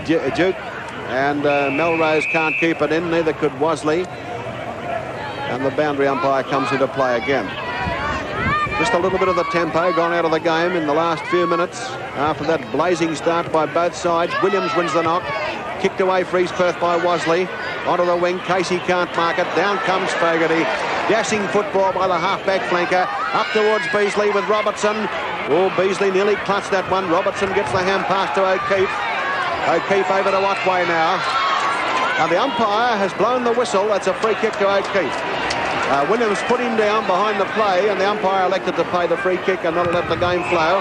Duke, and Melrose can't keep it in, neither could Wasley, and the boundary umpire comes into play again. Just a little bit of the tempo gone out of the game in the last few minutes after that blazing start by both sides. Williams wins the knock, kicked away for East Perth by Wasley, onto the wing. Casey can't mark it, down comes Fogarty, dashing football by the half-back flanker, up towards Beasley with Robertson. Oh, Beasley nearly clutched that one. Robertson gets the hand pass to O'Keefe. O'Keefe over to Otway now. Now the umpire has blown the whistle. That's a free kick to O'Keefe. Williams put him down behind the play, and the umpire elected to pay the free kick and not let the game flow.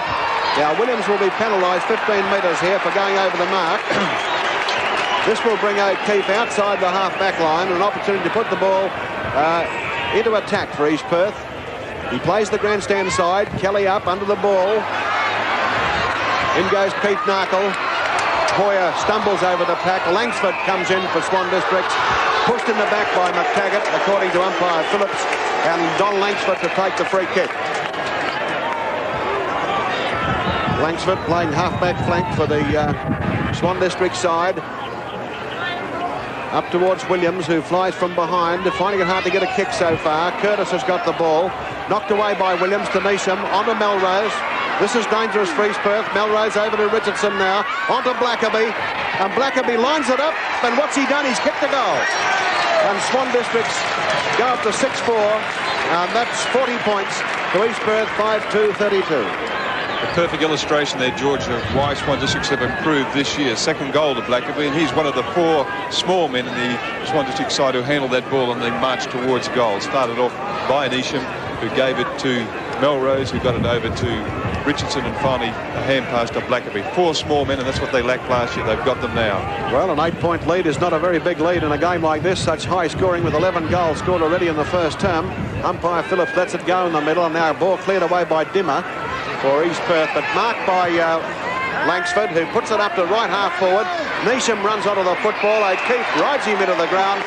Now Williams will be penalised 15 metres here for going over the mark. This will bring O'Keefe outside the half-back line, an opportunity to put the ball into attack for East Perth. He plays the grandstand side. Kelly up under the ball. In goes Keith Narkle. Hoyer stumbles over the pack. Langsford comes in for Swan Districts. Pushed in the back by McTaggart, according to umpire Phillips, and Don Langsford to take the free kick. Langsford playing half-back flank for the Swan District side. Up towards Williams, who flies from behind, finding it hard to get a kick so far. Curtis has got the ball. Knocked away by Williams to Neesham, onto Melrose. This is dangerous for East Perth. Melrose over to Richardson now, onto Blackerby. And Blackerby lines it up, and what's he done? He's kicked a goal. And Swan Districts go up to 6-4, and that's 40 points to East Perth, 5-2-32. A perfect illustration there, George, of why Swan Districts have improved this year. Second goal to Blackerby, and he's one of the 4 small men in the Swan District side who handled that ball and they marched towards goal. Started off by Neesham, who gave it to Melrose, who got it over to Richardson, and finally a hand pass to Blackerby. 4 small men, and that's what they lacked last year. They've got them now. Well, an 8-point lead is not a very big lead in a game like this. Such high scoring with 11 goals scored already in the first term. Umpire Phillips lets it go in the middle, and now a ball cleared away by Dimmer for East Perth, but marked by Langsford, who puts it up to right half forward. Neesham runs onto the football. O'Keefe rides him into the ground,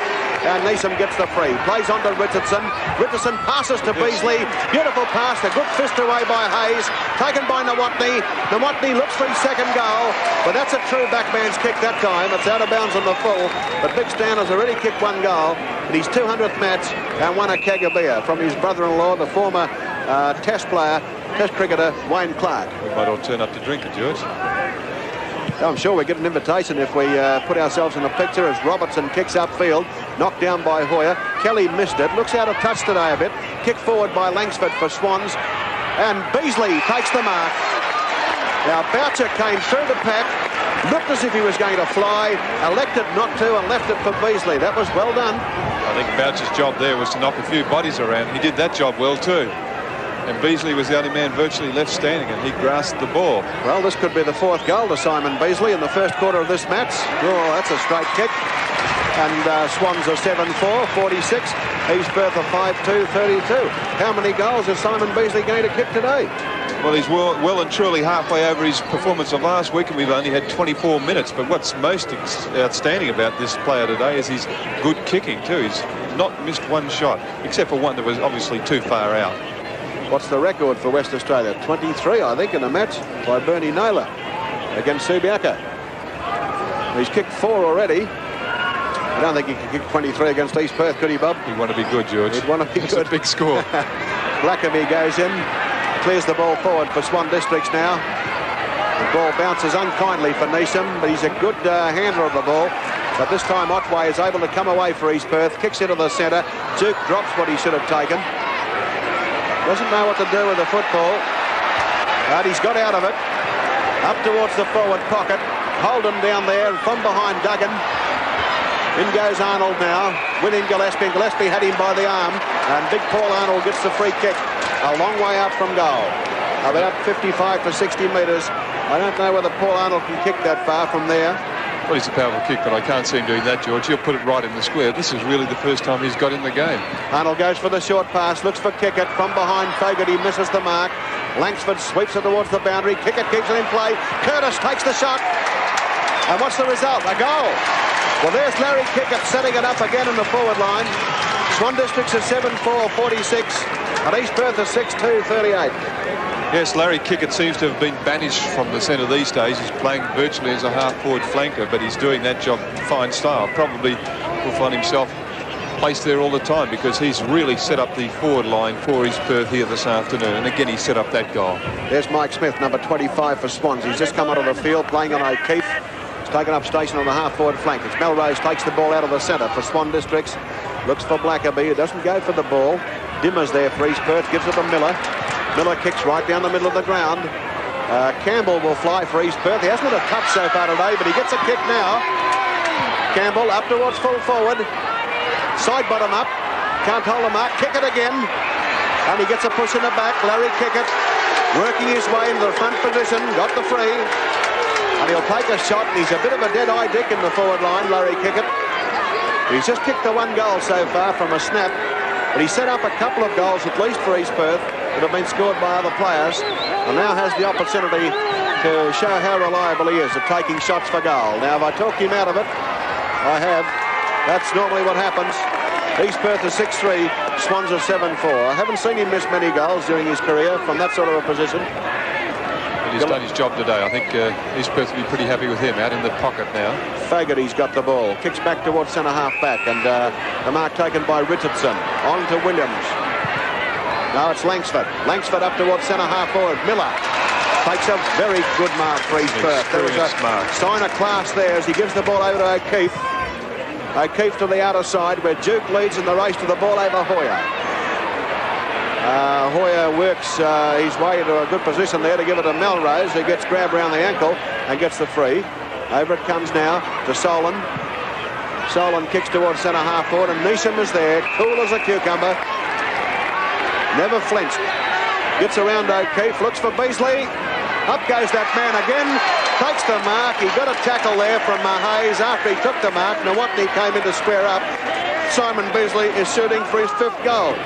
and Neesham gets the free. Plays on to Richardson. Richardson passes to Beasley. Beautiful pass. A good fist away by Hayes. Taken by Nawatney. Nawatney looks for his second goal, but that's a true backman's kick that time. It's out of bounds on the full, but Big Stan has already kicked 1 goal in his 200th match and won a keg of beer from his brother-in-law, the former Test cricketer Wayne Clark. We might all turn up to drink it, George. I'm sure we get an invitation if we put ourselves in the picture as Robertson kicks upfield, knocked down by Hoyer. Kelly missed it. Looks out of touch today a bit. Kick forward by Langsford for Swans. And Beasley takes the mark. Now Boucher came through the pack, looked as if he was going to fly, elected not to, and left it for Beasley. That was well done. I think Boucher's job there was to knock a few bodies around. He did that job well too. And Beasley was the only man virtually left standing, and he grasped the ball. Well, this could be the 4th goal to Simon Beasley in the first quarter of this match. Oh, that's a straight kick. And Swans are 7-4, 46. East Perth are 5-2, 32. How many goals is Simon Beasley going to kick today? Well, he's well and truly halfway over his performance of last week, and we've only had 24 minutes. But what's most outstanding about this player today is his good kicking, too. He's not missed 1 shot, except for one that was obviously too far out. What's the record for West Australia? 23, I think, in a match by Bernie Naylor against Subiaco. He's kicked 4 already. I don't think he can kick 23 against East Perth, could he, Bob? He'd want to be good, George. He'd want to be good. It's a big score. Blackerby goes in, clears the ball forward for Swan Districts now. The ball bounces unkindly for Neesham, but he's a good handler of the ball. But this time Otway is able to come away for East Perth, kicks into the centre. Duke drops what he should have taken. Doesn't know what to do with the football, but he's got out of it. Up towards the forward pocket. Holden down there, and from behind Duggan. In goes Arnold now, winning Gillespie. Gillespie had him by the arm, and big Paul Arnold gets the free kick. A long way out from goal. About 55 to 60 metres. I don't know whether Paul Arnold can kick that far from there. Well, he's a powerful kick, but I can't see him doing that, George. He'll put it right in the square. This is really the first time he's got in the game. Arnold goes for the short pass, looks for Kickett. From behind, Fogarty misses the mark. Langsford sweeps it towards the boundary. Kickett keeps it in play. Curtis takes the shot. And what's the result? A goal. Well, there's Larry Kickett setting it up again in the forward line. Swan Districts is 7-4, 46. And East Perth is 6-2, 38. Yes, Larry Kickett seems to have been banished from the centre these days. He's playing virtually as a half-forward flanker, but he's doing that job in fine style. Probably will find himself placed there all the time because he's really set up the forward line for East Perth here this afternoon. And again, he set up that goal. There's Mike Smith, number 25 for Swans. He's just come out of the field playing on O'Keefe. He's taken up station on the half-forward flank. It's Melrose takes the ball out of the centre for Swan Districts. Looks for Blackerby, who doesn't go for the ball. Dimmer's there for East Perth, gives it to Miller. Miller kicks right down the middle of the ground. Campbell will fly for East Perth. He hasn't had a touch so far today, but he gets a kick now. Campbell up towards full forward. Side bottom up. Can't hold the mark. Kick it again. And he gets a push in the back. Larry Kickett working his way into the front position. Got the free. And he'll take a shot. He's a bit of a dead-eye dick in the forward line, Larry Kickett. He's just kicked the one goal so far from a snap. But he set up a couple of goals at least for East Perth that have been scored by other players. And now has the opportunity to show how reliable he is at taking shots for goal. Now, if I talk him out of it, I have. That's normally what happens. East Perth is 6-3, Swans are 7-4. I haven't seen him miss many goals during his career from that sort of a position. But he's done his job today. I think East Perth will be pretty happy with him out in the pocket now. Fagerty's got the ball. Kicks back towards centre-half back. And the mark taken by Richardson. On to Williams. Now it's Langsford. Langsford up towards centre-half forward. Miller takes a very good mark for East Perth. There is a sign of class there as he gives the ball over to O'Keefe. O'Keefe to the outer side where Duke leads in the race to the ball over Hoyer. Hoyer works his way into a good position there to give it to Melrose, who gets grabbed around the ankle and gets the free. Over it comes now to Solon. Solon kicks towards centre-half forward and Neesham is there, cool as a cucumber. Never flinched. Gets around O'Keefe, looks for Beasley. Up goes that man again. Takes the mark. He got a tackle there from Hayes after he took the mark. Nawatney came in to square up. Simon Beasley is shooting for his 5th goal.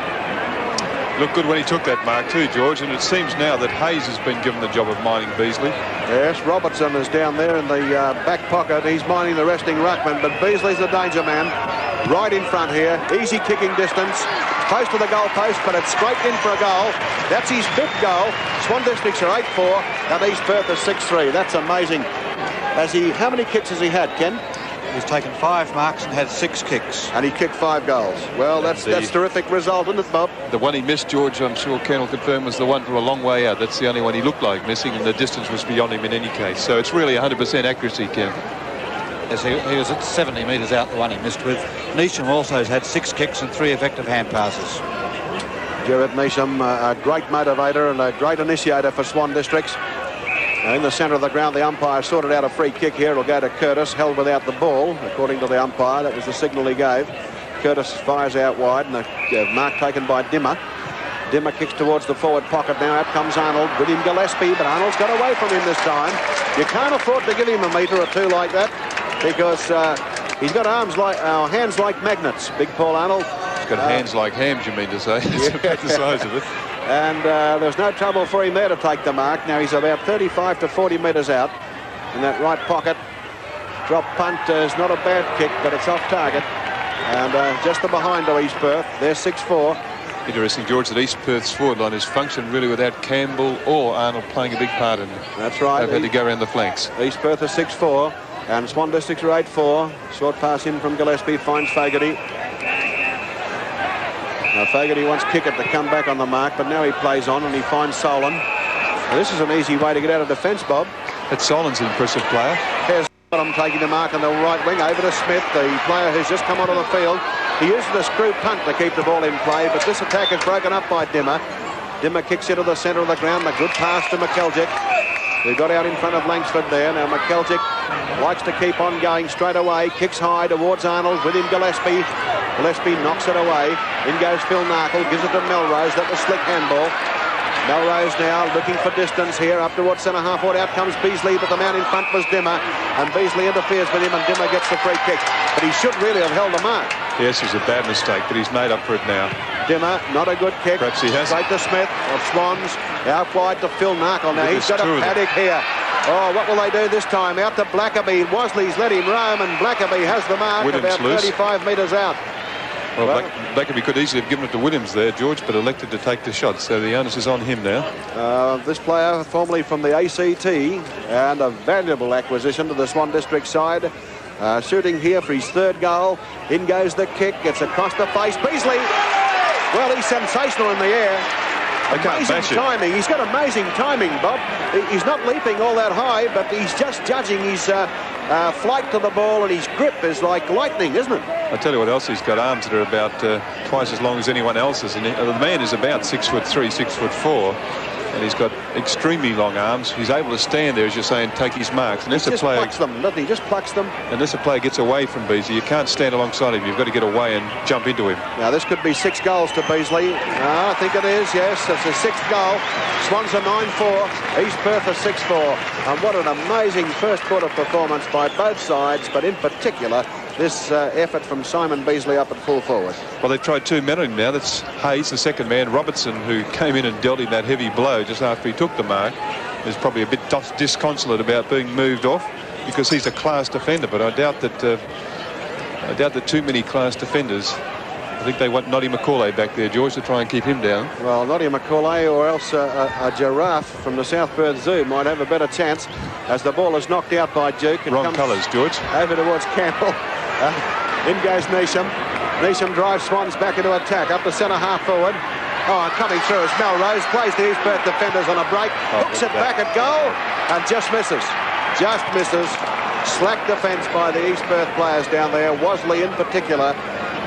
Looked good when he took that mark too, George, and it seems now that Hayes has been given the job of mining Beasley. Yes, Robertson is down there in the back pocket. He's mining the resting ruckman, but Beasley's the danger man. Right in front here. Easy kicking distance. Close to the goal post, but it's straight in for a goal. That's his 5th goal. Swan Districts are 8-4, and East Perth is 6-3. That's amazing. How many kicks has he had, Ken? He's taken 5 marks and had 6 kicks. And he kicked 5 goals. Well, that's a terrific result, isn't it, Bob? The one he missed, George, I'm sure Ken will confirm, was the one from a long way out. That's the only one he looked like missing, and the distance was beyond him in any case. So it's really 100% accuracy, Ken. Yes, he was at 70 metres out, the one he missed with. Neesham also has had 6 kicks and 3 effective hand passes. Gerard Neesham, a great motivator and a great initiator for Swan Districts. In the centre of the ground, the umpire sorted out a free kick here. It'll go to Curtis, held without the ball, according to the umpire. That was the signal he gave. Curtis fires out wide, and a mark taken by Dimmer. Dimmer kicks towards the forward pocket now. Out comes Arnold, William Gillespie, but Arnold's got away from him this time. You can't afford to give him a metre or two like that, because he's got hands like magnets, big Paul Arnold. He's got hands like hams, you mean to say. That's about the size of it. And there's no trouble for him there to take the mark. Now he's about 35 to 40 metres out in that right pocket. Drop punt is not a bad kick, but it's off target. And just the behind to East Perth. They're 6-4. Interesting, George, that East Perth's forward line has functioned really without Campbell or Arnold playing a big part in it. That's right. They've had to go around the flanks. East Perth is 6-4. And Swan Districts are 8-4. Short pass in from Gillespie, finds Fagerty. Now Fagerty wants Kickett to come back on the mark, but now he plays on and he finds Solon. Now, this is an easy way to get out of defence, Bob. That Solon's an impressive player. Here's Solon taking the mark on the right wing over to Smith, the player who's just come onto the field. He uses the screw punt to keep the ball in play, but this attack is broken up by Dimmer. Dimmer kicks into the centre of the ground. A good pass to McKeljic. We got out in front of Langsford there. Now McKeljic likes to keep on going straight away. Kicks high towards Arnold. With him Gillespie. Gillespie knocks it away. In goes Phil Narkle. Gives it to Melrose. That was slick handball. Melrose now looking for distance here up towards centre half forward. Out comes Beasley, but the man in front was Dimmer, and Beasley interferes with him, and Dimmer gets the free kick. But he should really have held the mark. Yes, it's a bad mistake, but he's made up for it now. Dimmer, not a good kick. Perhaps he has. Straight to Smith of Swans. Out wide to Phil Narkle. Now he's got a paddock here. Oh, what will they do this time? Out to Blackerby. Wosley's let him roam, and Blackerby has the mark Williams about 35 metres out. Well, Blackaby could easily have given it to Williams there, George, but elected to take the shot. So the onus is on him now. This player, formerly from the ACT, and a valuable acquisition to the Swan District side. Shooting here for his third goal. In goes the kick. Gets across the face. Beasley. Well, he's sensational in the air. Amazing timing. He's got amazing timing, Bob. He's not leaping all that high, but he's just judging his flight to the ball, and his grip is like lightning, isn't it? I'll tell you what else, he's got arms that are about twice as long as anyone else's. And the man is about 6'3", 6'4", and he's got extremely long arms. He's able to stand there, as you're saying, take his marks. And he just plucks them, doesn't he? Just plucks them. Unless a player gets away from Beasley, you can't stand alongside him. You've got to get away and jump into him. Now, this could be 6 goals to Beasley. I think it is, yes. It's a 6th goal. Swans are 9-4. East Perth are 6-4. And what an amazing first quarter performance by both sides, but in particular, this effort from Simon Beasley up at full forward. Well, they've tried 2 men on him now. That's Hayes, the second man. Robertson, who came in and dealt him that heavy blow just after he took the mark, is probably a bit disconsolate about being moved off because he's a class defender. But I doubt that too many class defenders. I think they want Noddy McCauley back there, George, to try and keep him down. Well, Noddy McCauley or else a giraffe from the South Perth Zoo might have a better chance as the ball is knocked out by Duke. And wrong colours, George. Over towards Campbell. In goes Neesham. Neesham drives Swans back into attack. Up the centre half forward. Coming through is Melrose. Plays the East Perth defenders on a break. Hooks it back at goal and just misses. Just misses. Slack defence by the East Perth players down there. Wasley in particular.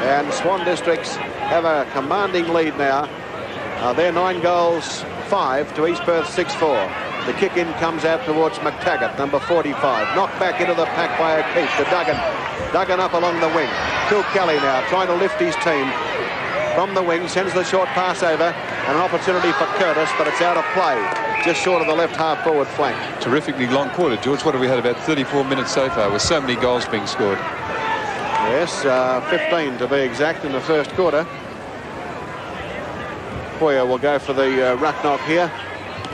And Swan Districts have a commanding lead now. They're 9 goals, 5 to East Perth 6-4. The kick in comes out towards McTaggart, number 45. Knocked back into the pack by O'Keefe to Duggan. Duggan up along the wing. Phil Kelly now trying to lift his team from the wing. Sends the short pass over. And an opportunity for Curtis, but it's out of play. Just short of the left half forward flank. Terrifically long quarter, George. What have we had? About 34 minutes so far with so many goals being scored. Yes, 15 to be exact in the first quarter. Poyer will go for the ruck knock here.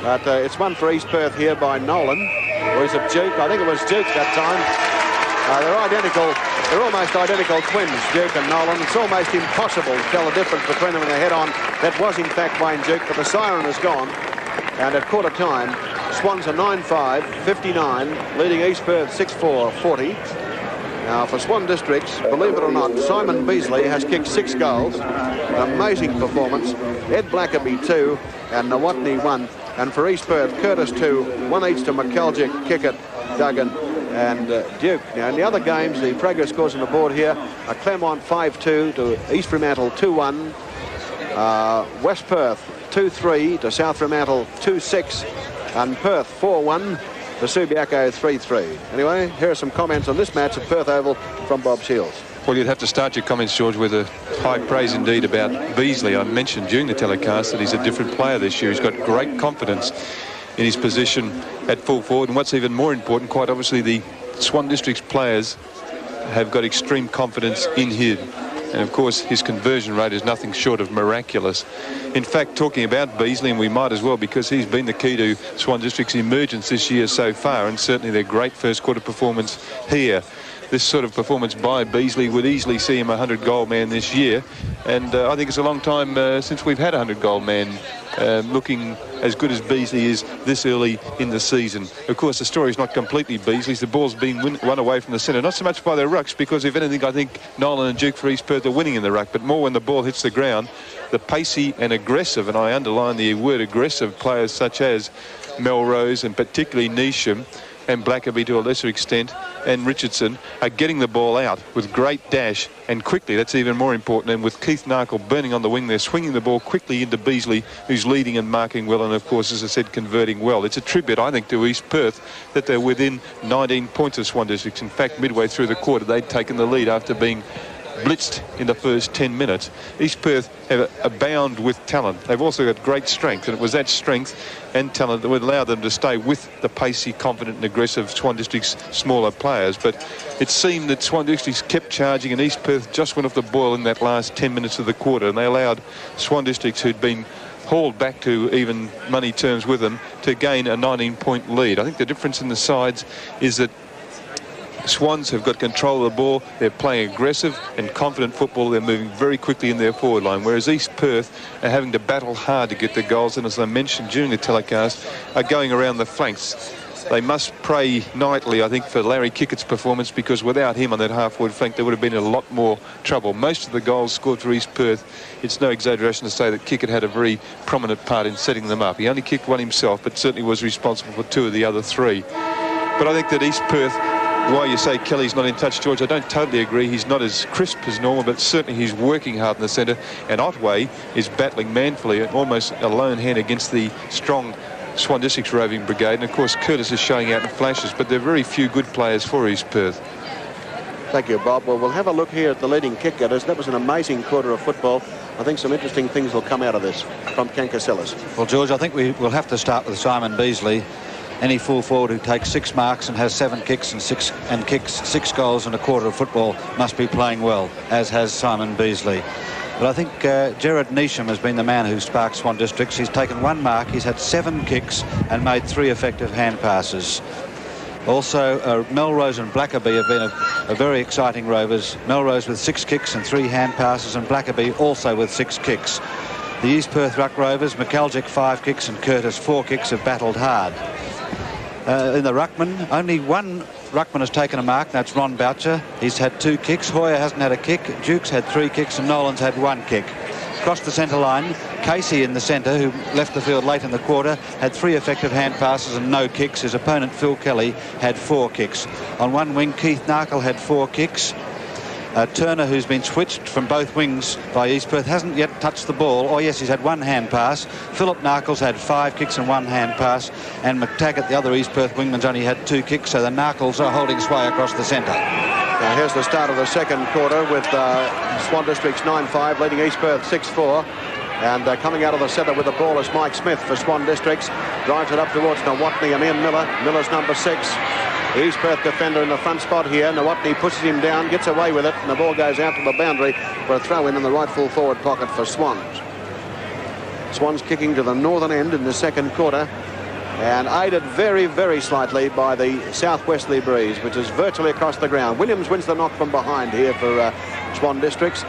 But it's one for East Perth here by Nolan. Or is it Duke? I think it was Duke that time. They're identical. They're almost identical twins, Duke and Nolan. It's almost impossible to tell the difference between them in the head-on. That was, in fact, Wayne Duke, but the siren is gone. And at quarter time, Swans are 9-5, 59, leading East Perth 6-4, 40. Now, for Swan Districts, believe it or not, Simon Beasley has kicked 6 goals. An amazing performance. Ed Blackaby 2 and Nawatney 1. And for East Perth, Curtis 2, 1 each to McKeljic, Kickett, Duggan and Duke. Now, in the other games, the progress scores on the board here are Claremont 5-2 to East Fremantle 2-1. West Perth 2-3 to South Fremantle 2-6. And Perth 4-1. The Subiaco 3-3. Anyway, here are some comments on this match at Perth Oval from Bob Shields. Well, you'd have to start your comments, George, with a high praise indeed about Beasley. I mentioned during the telecast that he's a different player this year. He's got great confidence in his position at full forward. And what's even more important, quite obviously, the Swan Districts players have got extreme confidence in him. And, of course, his conversion rate is nothing short of miraculous. In fact, talking about Beasley, and we might as well, because he's been the key to Swan District's emergence this year so far, and certainly their great first quarter performance here. This sort of performance by Beasley would easily see him a 100-goal man this year. And I think it's a long time since we've had a 100-goal man looking as good as Beasley is this early in the season. Of course, the story's not completely Beasley's. The ball's been won away from the centre, not so much by their rucks, because if anything, I think Nolan and Duke for East Perth are winning in the ruck, but more when the ball hits the ground. The pacey and aggressive, and I underline the word aggressive, players such as Melrose and particularly Neesham and Blackaby to a lesser extent and Richardson are getting the ball out with great dash and quickly. That's even more important. And with Keith Narkle burning on the wing, they're swinging the ball quickly into Beasley, who's leading and marking well, and of course, as I said, converting well. It's a tribute, I think, to East Perth that they're within 19 points of Swan Districts. In fact, midway through the quarter, they'd taken the lead after being blitzed in the first 10 minutes. East Perth have abound with talent. They've also got great strength, and it was that strength and talent that would allow them to stay with the pacey, confident and aggressive Swan District's smaller players. But it seemed that Swan Districts kept charging, and East Perth just went off the boil in that last 10 minutes of the quarter, and they allowed Swan Districts, who'd been hauled back to even money terms with them, to gain a 19-point lead. I think the difference in the sides is that Swans have got control of the ball. They're playing aggressive and confident football. They're moving very quickly in their forward line, whereas East Perth are having to battle hard to get the goals, and as I mentioned during the telecast, are going around the flanks. They must pray nightly, I think, for Larry Kickett's performance, because without him on that half-forward flank, there would have been a lot more trouble. Most of the goals scored for East Perth, it's no exaggeration to say that Kickett had a very prominent part in setting them up. He only kicked one himself, but certainly was responsible for 2 of the other 3. But I think that East Perth, why you say Kelly's not in touch, George, I don't totally agree. He's not as crisp as normal, but certainly he's working hard in the centre. And Otway is battling manfully, almost a lone hand against the strong Swan District's roving brigade. And of course Curtis is showing out in flashes, but there are very few good players for East Perth. Thank you, Bob. Well, we'll have a look here at the leading kick getters. That was an amazing quarter of football. I think some interesting things will come out of this from Ken Casellas. Well, George, I think we will have to start with Simon Beasley. Any full forward who takes 6 marks and has 7 kicks and kicks 6 goals in a quarter of football must be playing well, as has Simon Beasley. But I think Gerard Neesham has been the man who sparked Swan Districts. He's taken 1 mark, he's had 7 kicks and made 3 effective hand passes. Also, Melrose and Blackerby have been a very exciting rovers. Melrose with 6 kicks and 3 hand passes, and Blackerby also with 6 kicks. The East Perth Ruck Rovers, McKelgic 5 kicks and Curtis 4 kicks, have battled hard. In the ruckman, only 1 ruckman has taken a mark, and that's Ron Boucher. He's had 2 kicks. Hoyer hasn't had a kick. Duke's had 3 kicks, and Nolan's had 1 kick. Across the centre line, Casey in the centre, who left the field late in the quarter, had 3 effective hand passes and no kicks. His opponent, Phil Kelly, had 4 kicks. On one wing, Keith Narkle had 4 kicks. Turner, who's been switched from both wings by East Perth, hasn't yet touched the ball. Oh yes, he's had 1 hand pass. Philip Narkle's had 5 kicks and 1 hand pass, and McTaggart, the other East Perth wingman's, only had 2 kicks, so the Narkles are holding sway across the centre. Now here's the start of the second quarter with Swan Districts 9-5 leading East Perth 6-4. And coming out of the centre with the ball is Mike Smith for Swan Districts. Drives it up towards Nawatney and Ian Miller. Miller's number 6. East Perth defender in the front spot here. Nawatney pushes him down, gets away with it, and the ball goes out to the boundary for a throw-in the right full forward pocket for Swans. Swans kicking to the northern end in the second quarter, and aided very, very slightly by the southwesterly breeze, which is virtually across the ground. Williams wins the knock from behind here for Swan Districts.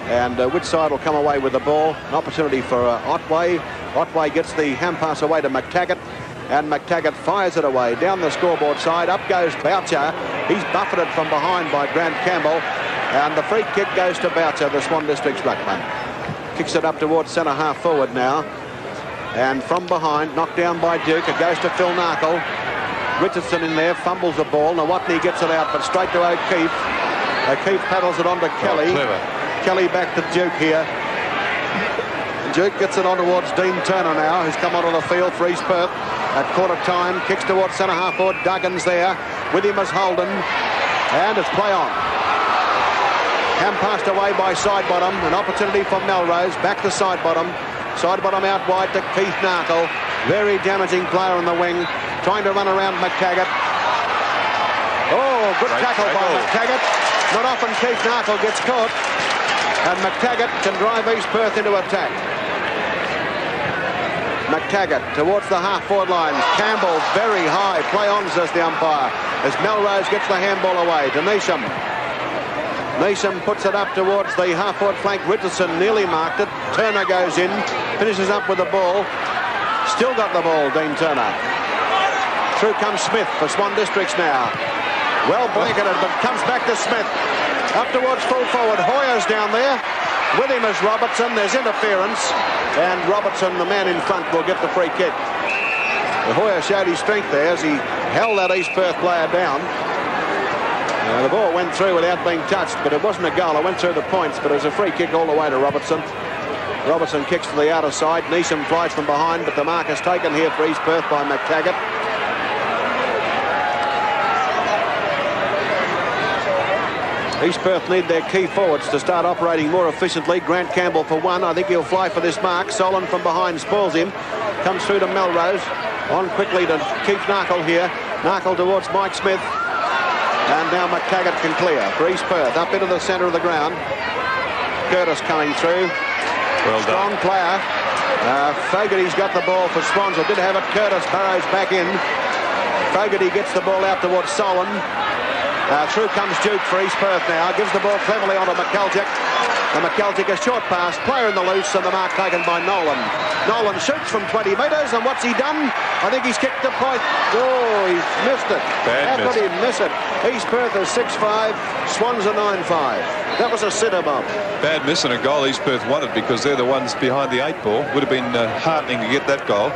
And which side will come away with the ball? An opportunity for Otway. Otway gets the hand pass away to McTaggart, and McTaggart fires it away down the scoreboard side. Up goes Boucher. He's buffeted from behind by Grant Campbell, and the free kick goes to Boucher, the Swan Districts ruckman. Kicks it up towards centre half forward now, and from behind, knocked down by Duke. It goes to Phil Narkle. Richardson in there, fumbles the ball. Nawatney gets it out, but straight to O'Keefe. O'Keefe paddles it on to Kelly. Clever. Kelly back to Duke here. Duke gets it on towards Dean Turner now, who's come onto the field for East Perth at quarter time. Kicks towards centre half forward. Duggan's there. With him is Holden. And it's play on. Ham passed away by Sidebottom. An opportunity for Melrose. Back to Sidebottom. Sidebottom out wide to Keith Narkle. Very damaging player on the wing. Trying to run around McTaggart. Oh, good tackle by McTaggart. Not often Keith Narkle gets caught. And McTaggart can drive East Perth into attack. McTaggart towards the half-forward line. Campbell very high. Play on, says the umpire, as Melrose gets the handball away to Neesham. Neesham puts it up towards the half-forward flank. Richardson nearly marked it. Turner goes in, finishes up with the ball. Still got the ball, Dean Turner. Through comes Smith for Swan Districts now. Well blanketed, but comes back to Smith. Up towards full forward. Hoyer's down there. With him is Robertson. There's interference. And Robertson, the man in front, will get the free kick. Hoyer showed his strength there as he held that East Perth player down. The ball went through without being touched, but it wasn't a goal. It went through the points, but it was a free kick all the way to Robertson. Robertson kicks to the outer side. Neesham flies from behind, but the mark is taken here for East Perth by McTaggart. East Perth need their key forwards to start operating more efficiently. Grant Campbell for one. I think he'll fly for this mark. Solon from behind spoils him. Comes through to Melrose. On quickly to Keith Narkle here. Narkle towards Mike Smith. And now McTaggart can clear for East Perth. Up into the centre of the ground. Curtis coming through. Well Strong done. player. Fogarty's got the ball for Swans. I did have it. Curtis burrows back in. Fogarty gets the ball out towards Solon. Through comes Duke for East Perth now. Gives the ball cleverly onto McKeljic. And McKeljic a short pass. Player in the loose and the mark taken by Nolan. Nolan shoots from 20 metres and what's he done? I think he's kicked the point. Oh, he's missed it. Bad How miss. could he miss it? East Perth is 6-5. Swans are 9-5. That was a sitter, Bob. Bad miss and a goal East Perth wanted because they're the ones behind the 8 ball. Would have been heartening to get that goal.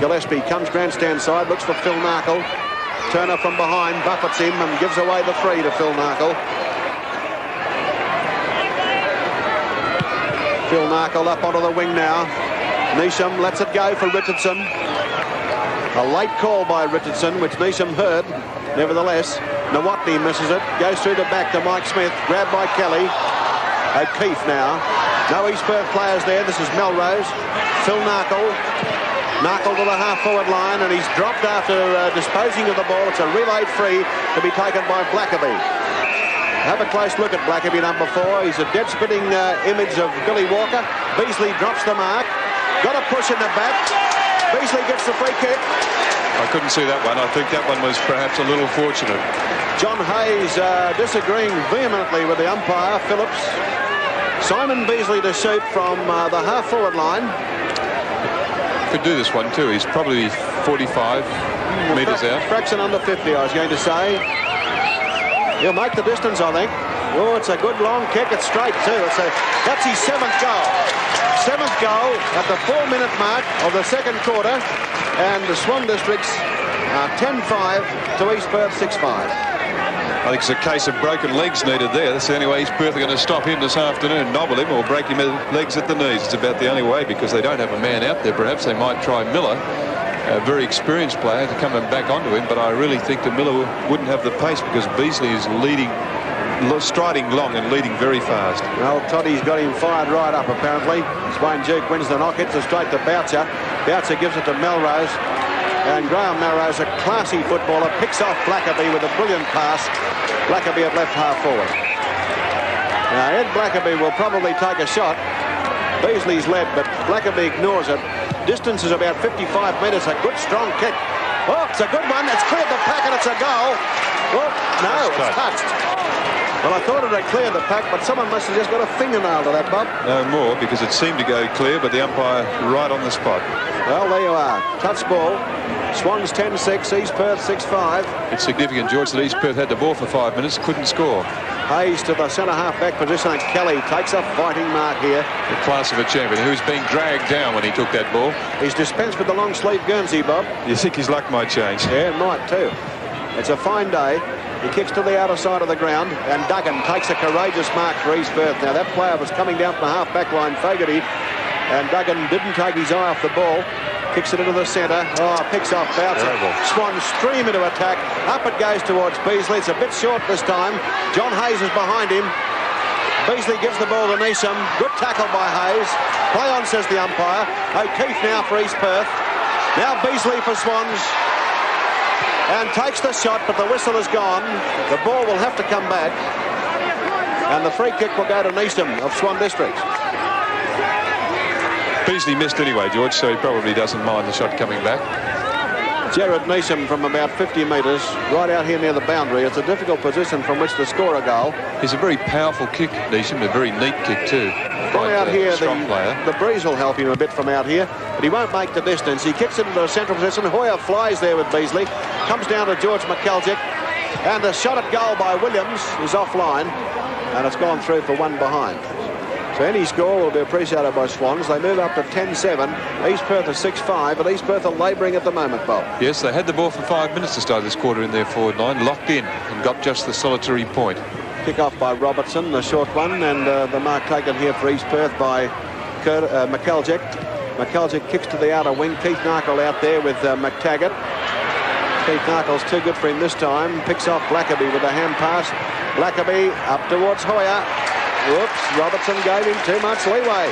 Gillespie comes grandstand side, looks for Phil Narkle. Turner from behind buffets him and gives away the free to Phil Narkle. Phil Narkle up onto the wing now. Neesham lets it go for Richardson. A late call by Richardson, which Neesham heard. Nevertheless, Nawatney misses it. Goes through the back to Mike Smith. Grabbed by Kelly. O'Keefe now. No East Perth players there. This is Melrose. Phil Narkle. Narkle to the half-forward line, and he's dropped after disposing of the ball. It's a relayed free to be taken by Blackaby. Have a close look at Blackaby, number 4. He's a dead-spitting image of Billy Walker. Beasley drops the mark. Got a push in the back. Beasley gets the free kick. I couldn't see that one. I think that one was perhaps a little fortunate. John Hayes disagreeing vehemently with the umpire, Phillips. Simon Beasley to shoot from the half-forward line. Could do this one too. He's probably 45 metres out. Fraction under 50, I was going to say. He'll make the distance, I think. Oh, it's a good long kick. It's straight too. That's his 7th goal. 7th goal at the 4-minute mark of the second quarter. And the Swan Districts are 10-5 to East Perth 6-5. I think it's a case of broken legs needed there. That's the only way East Perth are going to stop him this afternoon. Nobble him or break him legs at the knees. It's about the only way because they don't have a man out there. Perhaps they might try Miller, a very experienced player, to come and back onto him. But I really think that Miller wouldn't have the pace because Beasley is leading, striding long and leading very fast. Well, Toddy's got him fired right up, apparently. Swain Duke wins the knock, hits it straight to Boucher. Boucher gives it to Melrose. And Graham Melrose, a classy footballer, picks off Blackaby with a brilliant pass. Blackaby at left half forward. Now, Ed Blackaby will probably take a shot. Beasley's led, but Blackaby ignores it. Distance is about 55 metres. A good, strong kick. Oh, it's a good one. It's cleared the pack and it's a goal. Oh, no, it's touched. Well, I thought it had cleared the pack, but someone must have just got a fingernail to that, Bob. No more, because it seemed to go clear, but the umpire right on the spot. Well, there you are. Touch ball. Swans 10-6, East Perth 6-5. It's significant, George, that East Perth had the ball for 5 minutes, couldn't score. Hayes to the centre half-back position, and Kelly takes a fighting mark here. The class of a champion, who's being dragged down when he took that ball. He's dispensed with the long sleeve Guernsey, Bob. You think his luck might change? Yeah, it might too. It's a fine day. He kicks to the outer side of the ground, and Duggan takes a courageous mark for East Perth. Now, that player was coming down from the half-back line, Fogarty, and Duggan didn't take his eye off the ball. Kicks it into the centre. Oh, picks off Boucher. Swan stream into attack. Up it goes towards Beasley. It's a bit short this time. John Hayes is behind him. Beasley gives the ball to Neesham. Good tackle by Hayes. Play on, says the umpire. O'Keefe now for East Perth. Now Beasley for Swans. And takes the shot, but the whistle is gone. The ball will have to come back. And the free kick will go to Neesham of Swan Districts. Beasley missed anyway, George, so he probably doesn't mind the shot coming back. Jared Neesham from about 50 metres, right out here near the boundary. It's a difficult position from which to score a goal. He's a very powerful kick, Neesham, a very neat kick too. From out here, strong player. The breeze will help him a bit from out here, but he won't make the distance. He kicks it into the central position. Hoyer flies there with Beasley. Comes down to George McKeljic. And a shot at goal by Williams is offline. And it's gone through for one behind. So any score will be appreciated by Swans. They move up to 10-7. East Perth are 6-5, and East Perth are labouring at the moment, Bob. Yes, they had the ball for 5 minutes to start this quarter in their forward line, locked in, and got just the solitary point. Kick off by Robertson, the short one, and the mark taken here for East Perth by McKeljic. McKeljic kicks to the outer wing. Keith Narkle out there with McTaggart. Keith Narkle's too good for him this time. Picks off Blackaby with a hand pass. Blackaby up towards Hoyer. Whoops, Robertson gave him too much leeway.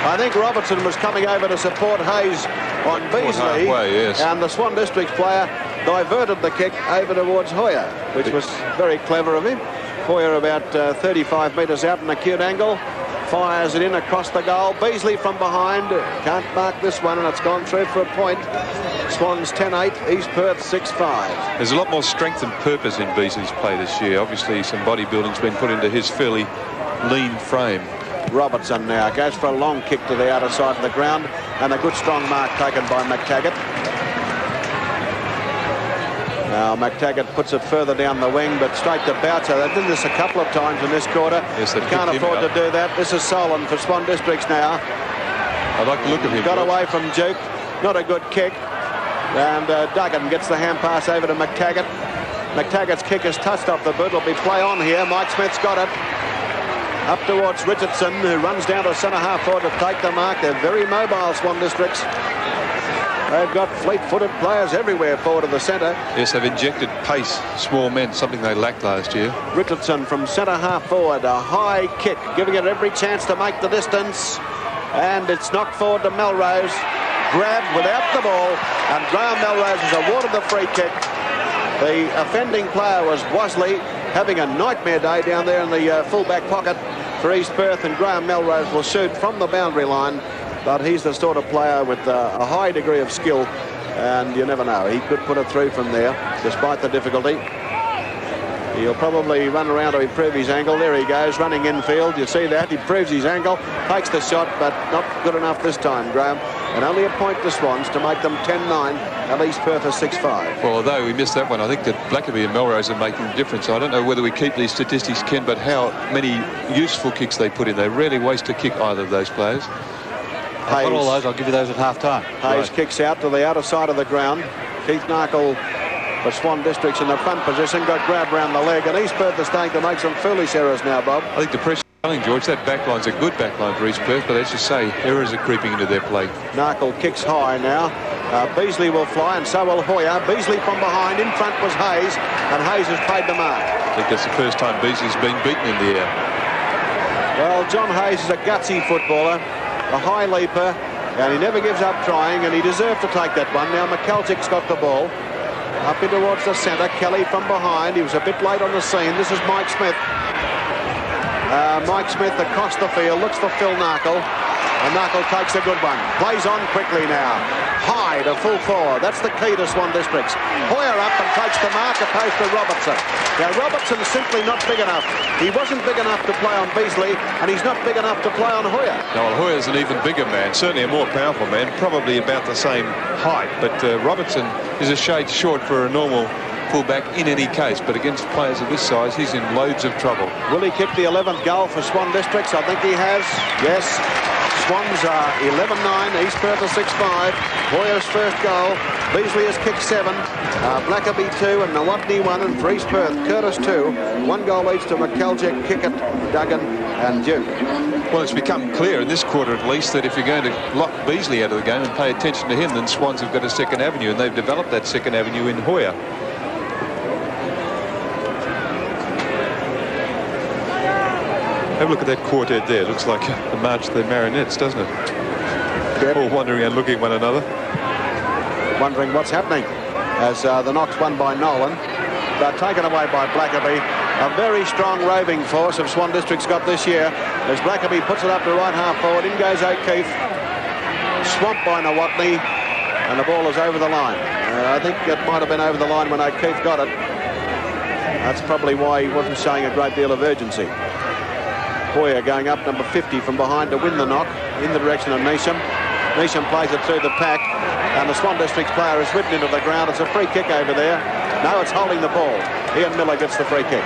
I think Robertson was coming over to support Hayes on Beasley. Halfway, yes. And the Swan Districts player diverted the kick over towards Hoyer, which was very clever of him. Hoyer about 35 metres out in an acute angle. Fires it in across the goal. Beasley from behind. Can't mark this one, and it's gone through for a point. Swans 10-8, East Perth 6-5. There's a lot more strength and purpose in Beasley's play this year. Obviously, some bodybuilding's been put into his fairly lean frame. Robertson now goes for a long kick to the outer side of the ground, and a good strong mark taken by McTaggart. Now McTaggart puts it further down the wing, but straight to Boucher. They did this a couple of times in this quarter. Yes, they can't afford to do that. This is Solon for Swan Districts now. I like the look of him. Got away from Duke. Not a good kick. And Duggan gets the hand pass over to McTaggart. McTaggart's kick is touched off the boot. It'll be play on here. Mike Smith's got it. Up towards Richardson, who runs down to centre half forward to take the mark. They're very mobile, Swan Districts. They've got fleet-footed players everywhere forward of the centre. Yes, they've injected pace, small men, something they lacked last year. Richardson from centre half forward, a high kick, giving it every chance to make the distance. And it's knocked forward to Melrose. Grabbed without the ball, and Graham Melrose has awarded the free kick. The offending player was Wasley, having a nightmare day down there in the full-back pocket for East Perth, and Graham Melrose will shoot from the boundary line, but he's the sort of player with a high degree of skill, and you never know. He could put it through from there, despite the difficulty. He'll probably run around to improve his angle. There he goes, running infield. You see that? He improves his angle, takes the shot, but not good enough this time, Graham. And only a point to Swans to make them 10-9, and East Perth are 6-5. Well, although we missed that one, I think that Blackaby and Melrose are making a difference. I don't know whether we keep these statistics, Ken, but how many useful kicks they put in. They rarely waste a kick, either of those players. I've got all those. I'll give you those at half-time. Hayes kicks out to the outer side of the ground. Keith Narkle for Swan Districts in the front position, got grabbed round the leg, and East Perth is starting to make some foolish errors now, Bob. I think the pressure is George. That backline's a good backline for East Perth, but as you say, errors are creeping into their play. Narkle kicks high now. Beasley will fly, and so will Hoyer. Beasley from behind. In front was Hayes, and Hayes has paid the mark. I think that's the first time Beasley's been beaten in the air. Well, John Hayes is a gutsy footballer, a high leaper, and he never gives up trying, and he deserved to take that one. Now McKelchick's got the ball. Up in towards the centre. Kelly from behind. He was a bit late on the scene. This is Mike Smith. Mike Smith across the field. Looks for Phil Narkle. And Narkle takes a good one. Plays on quickly now. High to full forward. That's the key to Swan Districts. Hoyer up and takes the mark opposed to Robertson. Now Robertson's simply not big enough. He wasn't big enough to play on Beasley, and he's not big enough to play on Hoyer. No, well, Hoyer's an even bigger man, certainly a more powerful man, probably about the same height, but Robertson is a shade short for a normal fullback in any case, but against players of this size, he's in loads of trouble. Will he kick the 11th goal for Swan Districts? I think he has. Yes. Swans are 11-9, East Perth are 6-5. Hoyer's first goal. Beasley has kicked 7. Blackaby 2 and Nawatney 1, and for East Perth, Curtis 2. 1 goal each to McKelchick, Kickett, Duggan and Duke. Well, it's become clear in this quarter at least that if you're going to lock Beasley out of the game and pay attention to him, then Swans have got a second avenue, and they've developed that second avenue in Hoyer. Have a look at that quartet there. Looks like the March of the Marionettes, doesn't it? Yep. All wandering and looking at one another. Wondering what's happening as the knock's won by Nolan. But taken away by Blackaby. A very strong roving force of Swan Districts got this year. As Blackaby puts it up to right half forward. In goes O'Keefe. Swamped by Nawatney. And the ball is over the line. I think it might have been over the line when O'Keefe got it. That's probably why he wasn't showing a great deal of urgency. Hoyer going up number 50 from behind to win the knock in the direction of Neesham. Neesham plays it through the pack, and the Swan Districts player is whipped into the ground. It's a free kick over there. No, it's holding the ball. Ian Miller gets the free kick.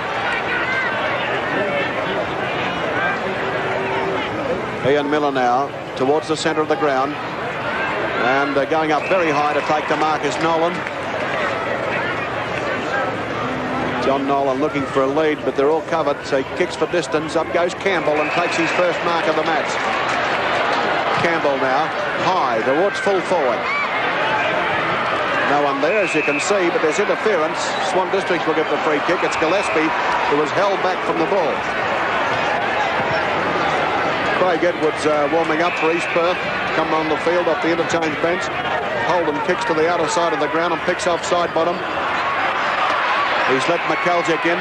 Ian Miller now towards the centre of the ground, and going up very high to take the mark is Nolan. John Nolan looking for a lead, but they're all covered, so he kicks for distance. Up goes Campbell and takes his first mark of the match. Campbell now, high towards full forward. No one there, as you can see, but there's interference. Swan Districts will get the free kick. It's Gillespie who was held back from the ball. Craig Edwards warming up for East Perth. Coming on the field off the interchange bench. Holden kicks to the outer side of the ground and picks off side bottom. He's let McKelchick in.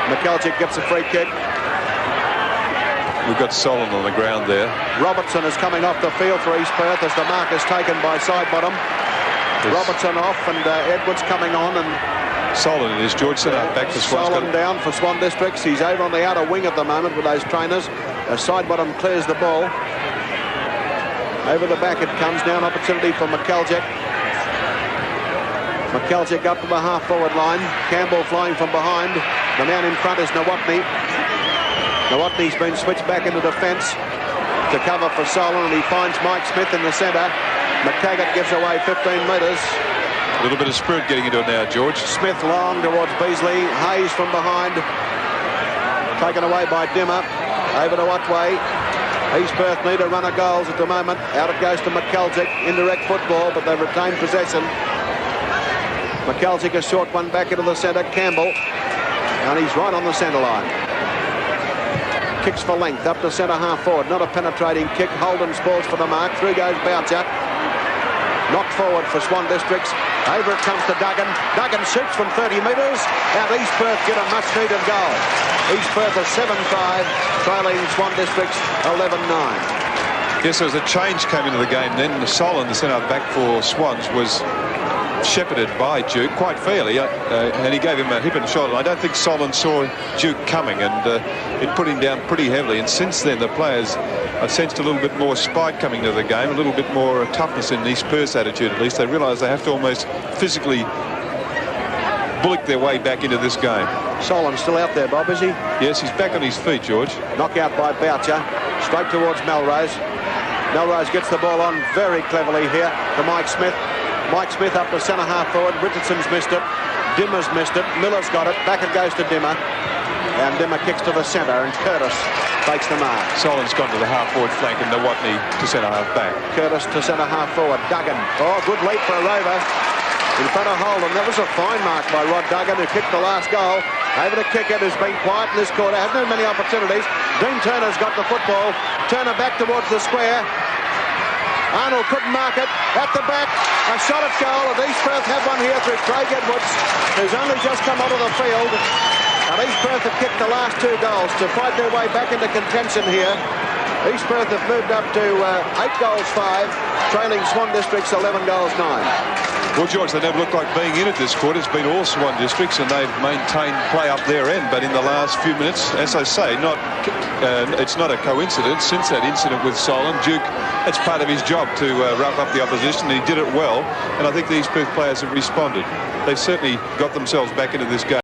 McKelchick gets a free kick. We've got Solon on the ground there. Robertson is coming off the field for East Perth as the mark is taken by Sidebottom. Robertson off and Edwards coming on, and Solon is George centre back for Swan. Solon down for Swan Districts. He's over on the outer wing at the moment with those trainers. Side bottom clears the ball. Over the back it comes now, an opportunity for McKeljic. McKeljic up to the half-forward line. Campbell flying from behind. The man in front is Nawatney. Nawatney's been switched back into defence to cover for Solon, and he finds Mike Smith in the centre. McTaggart gives away 15 metres. A little bit of spirit getting into it now, George. Smith long towards Beasley. Hayes from behind. Taken away by Dimmer. Over to Otway. East Perth need a run of goals at the moment. Out it goes to McKeljic. Indirect football, but they've retained possession. McKeljic a short one back into the centre. Campbell. And he's right on the centre line. Kicks for length up to centre half forward. Not a penetrating kick. Holden spalls for the mark. Through goes Boucher. Knocked forward for Swan Districts. Over it comes to Duggan. Duggan shoots from 30 metres. And East Perth get a much-needed goal. East Perth are 7-5, trailing Swan Districts 11-9. Yes, there was a change came into the game then. Solon, the centre back for Swans, was shepherded by Duke quite fairly, and he gave him a hip and shoulder. I don't think Solon saw Duke coming, and it put him down pretty heavily. And since then, the players have sensed a little bit more spite coming to the game, a little bit more toughness in East Perth's attitude, at least. They realise they have to almost physically bullock their way back into this game. Solon's still out there, Bob, is he? Yes, he's back on his feet, George. Knockout by Boucher. Straight towards Melrose. Melrose gets the ball on very cleverly here to Mike Smith. Mike Smith up to centre half forward. Richardson's missed it. Dimmer's missed it. Miller's got it. Back it goes to Dimmer. And Dimmer kicks to the centre, and Curtis takes the mark. Solon's gone to the half forward flank, and Nawatney to centre half back. Curtis to centre half forward. Duggan. Oh, good leap for a rover. In front of Holden. That was a fine mark by Rod Duggan, who kicked the last goal. Over to Kickett, who's been quiet in this quarter. Hasn't had many opportunities. Dean Turner's got the football. Turner back towards the square. Arnold couldn't mark it. At the back, a shot at goal. And East Perth have one here through Craig Edwards, who's only just come onto the field. And East Perth have kicked the last 2 goals to fight their way back into contention here. East Perth have moved up to 8 goals 5, trailing Swan Districts 11 goals 9. Well, George, they never looked like being in it this quarter. It's been all Swan Districts, and they've maintained play up their end. But in the last few minutes, as I say, it's not a coincidence. Since that incident with Solon, Duke, it's part of his job to rough up the opposition. He did it well, and I think these Perth players have responded. They've certainly got themselves back into this game.